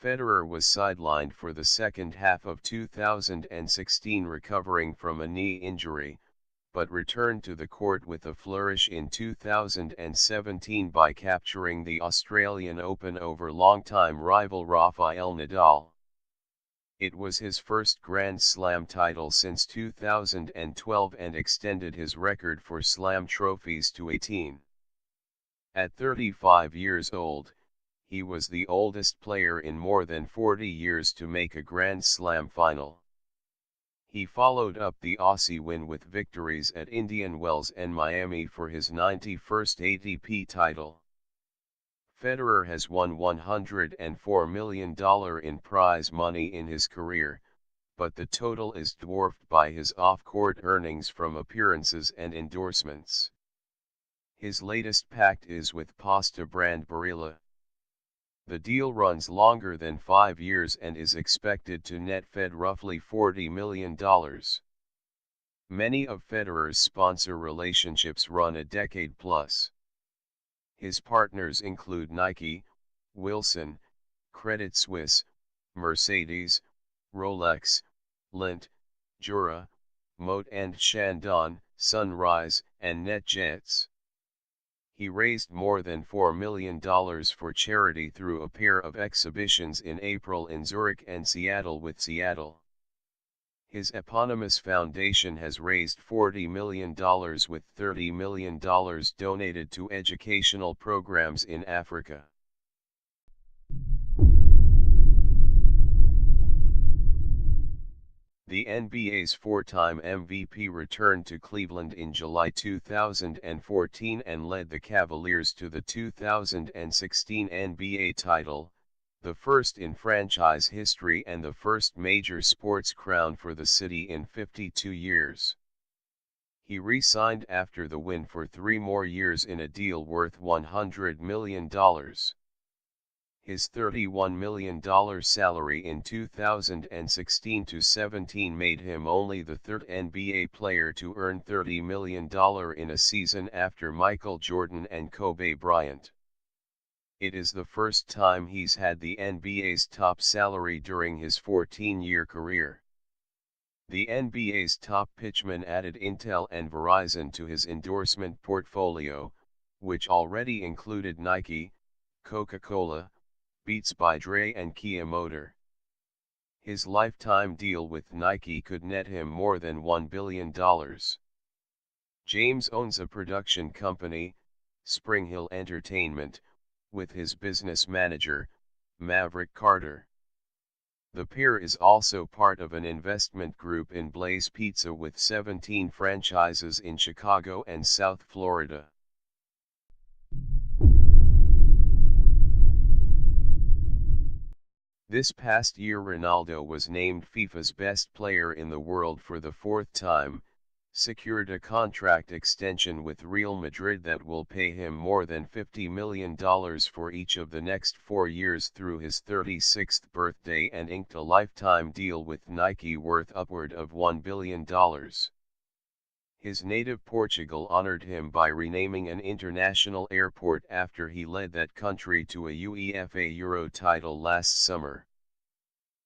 Federer was sidelined for the second half of 2016 recovering from a knee injury, but returned to the court with a flourish in 2017 by capturing the Australian Open over longtime rival Rafael Nadal. It was his first Grand Slam title since 2012 and extended his record for Slam trophies to 18. At 35 years old, he was the oldest player in more than 40 years to make a Grand Slam final. He followed up the Aussie win with victories at Indian Wells and Miami for his 91st ATP title. Federer has won $104 million in prize money in his career, but the total is dwarfed by his off-court earnings from appearances and endorsements. His latest pact is with pasta brand Barilla. The deal runs longer than 5 years and is expected to net Fed roughly $40 million. Many of Federer's sponsor relationships run a decade plus. His partners include Nike, Wilson, Credit Suisse, Mercedes, Rolex, Lindt, Jura, Moët and Chandon, Sunrise, and NetJets. He raised more than $4 million for charity through a pair of exhibitions in April in Zurich and Seattle with Seattle. His eponymous foundation has raised $40 million with $30 million donated to educational programs in Africa. The NBA's four-time MVP returned to Cleveland in July 2014 and led the Cavaliers to the 2016 NBA title, the first in franchise history and the first major sports crown for the city in 52 years. He re-signed after the win for 3 more years in a deal worth $100 million. His $31 million salary in 2016-17 made him only the third NBA player to earn $30 million in a season after Michael Jordan and Kobe Bryant. It is the first time he's had the NBA's top salary during his 14-year career. The NBA's top pitchman added Intel and Verizon to his endorsement portfolio, which already included Nike, Coca-Cola, Beats by Dre and Kia Motor. His lifetime deal with Nike could net him more than $1 billion. James owns a production company, Spring Hill Entertainment, with his business manager, Maverick Carter. The pair is also part of an investment group in Blaze Pizza with 17 franchises in Chicago and South Florida. This past year Ronaldo was named FIFA's best player in the world for the 4th time, secured a contract extension with Real Madrid that will pay him more than $50 million for each of the next 4 years through his 36th birthday and inked a lifetime deal with Nike worth upward of $1 billion. His native Portugal honored him by renaming an international airport after he led that country to a UEFA Euro title last summer.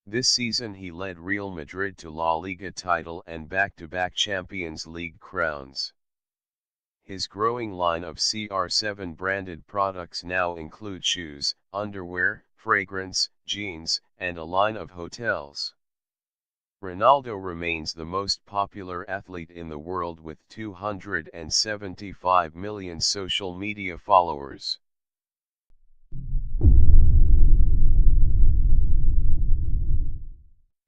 This season he led Real Madrid to La Liga title and back-to-back Champions League crowns. His growing line of CR7 branded products now include shoes, underwear, fragrance, jeans, and a line of hotels. Ronaldo remains the most popular athlete in the world with 275 million social media followers.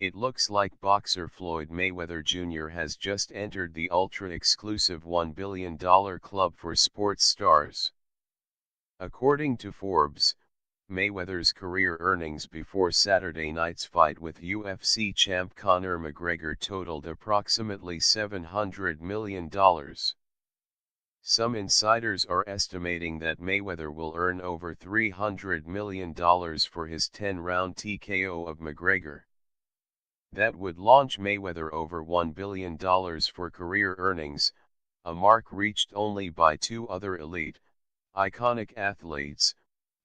It looks like boxer Floyd Mayweather Jr. has just entered the ultra-exclusive $1 billion club for sports stars. According to Forbes, Mayweather's career earnings before Saturday night's fight with UFC champ Conor McGregor totaled approximately $700 million. Some insiders are estimating that Mayweather will earn over $300 million for his 10-round TKO of McGregor. That would launch Mayweather over $1 billion for career earnings, a mark reached only by 2 other elite, iconic athletes,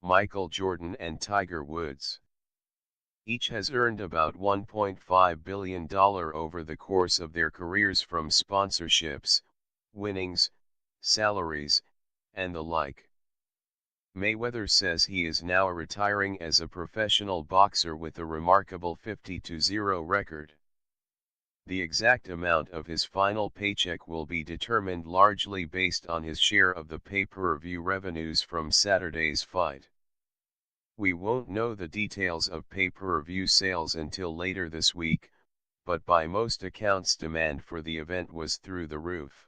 Michael Jordan and Tiger Woods. Each has earned about $1.5 billion over the course of their careers from sponsorships, winnings, salaries, and the like. Mayweather says he is now retiring as a professional boxer with a remarkable 50-0 record. The exact amount of his final paycheck will be determined largely based on his share of the pay-per-view revenues from Saturday's fight. We won't know the details of pay-per-view sales until later this week, but by most accounts demand for the event was through the roof.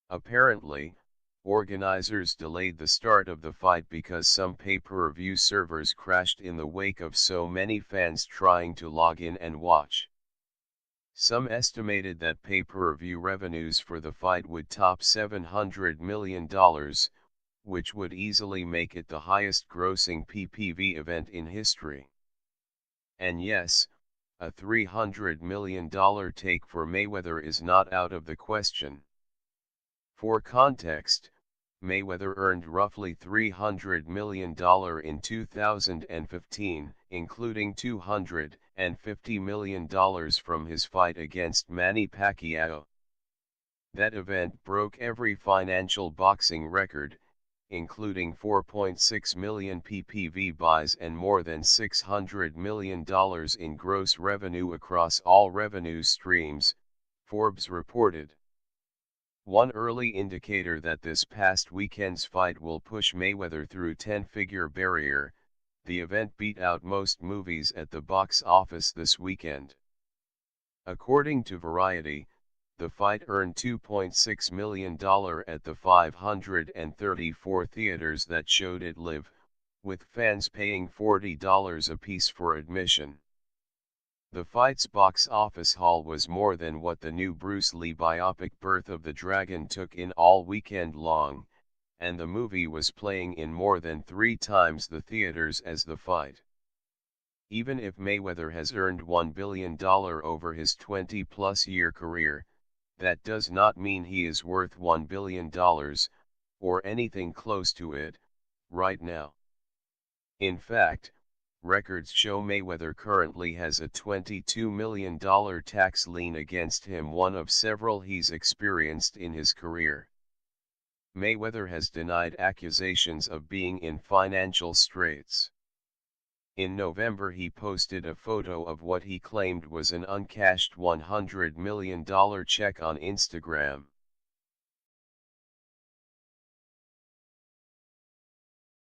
Apparently, organizers delayed the start of the fight because some pay-per-view servers crashed in the wake of so many fans trying to log in and watch. Some estimated that pay-per-view revenues for the fight would top $700 million, which would easily make it the highest-grossing PPV event in history. And yes, a $300 million take for Mayweather is not out of the question. For context, Mayweather earned roughly $300 million in 2015, including $250 million from his fight against Manny Pacquiao. That event broke every financial boxing record, including 4.6 million PPV buys and more than $600 million in gross revenue across all revenue streams, Forbes reported. One early indicator that this past weekend's fight will push Mayweather through 10-figure barrier, the event beat out most movies at the box office this weekend. According to Variety, the fight earned $2.6 million at the 534 theaters that showed it live, with fans paying $40 apiece for admission. The fight's box office haul was more than what the new Bruce Lee biopic Birth of the Dragon took in all weekend long, and the movie was playing in more than 3 times the theaters as the fight. Even if Mayweather has earned $1 billion over his 20-plus year career, that does not mean he is worth $1 billion, or anything close to it, right now. In fact, records show Mayweather currently has a $22 million tax lien against him, one of several he's experienced in his career. Mayweather has denied accusations of being in financial straits. In November he posted a photo of what he claimed was an uncashed $100 million check on Instagram.